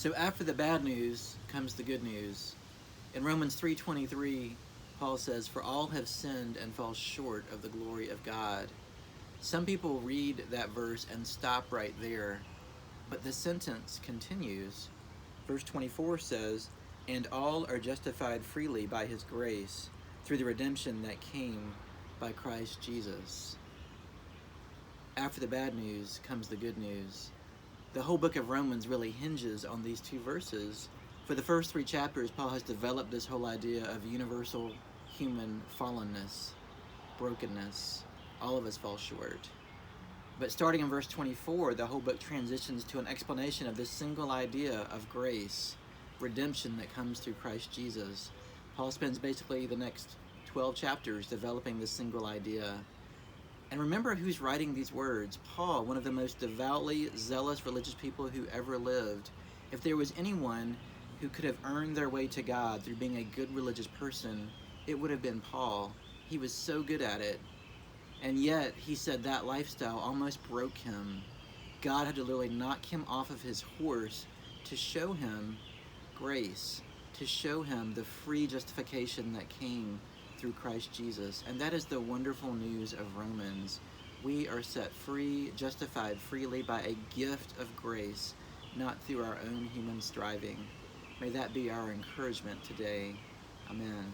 So after the bad news comes the good news. In Romans 3:23, Paul says, "For all have sinned and fall short of the glory of God." Some people read that verse and stop right there, but the sentence continues. Verse 24 says, "And all are justified freely by his grace through the redemption that came by Christ Jesus." After the bad news comes the good news. The whole book of Romans really hinges on these two verses. For the first 3 chapters, Paul has developed this whole idea of universal human fallenness, brokenness. All of us fall short. But starting in verse 24, the whole book transitions to an explanation of this single idea of grace, redemption that comes through Christ Jesus. Paul spends basically the next 12 chapters developing this single idea. And remember who's writing these words. Paul, one of the most devoutly zealous religious people who ever lived. If there was anyone who could have earned their way to God through being a good religious person, it would have been Paul. He was so good at it. And yet, he said that lifestyle almost broke him. God had to literally knock him off of his horse to show him grace, to show him the free justification that came through Christ Jesus. And that is the wonderful news of Romans. We are set free, justified freely by a gift of grace, not through our own human striving. May that be our encouragement today. Amen.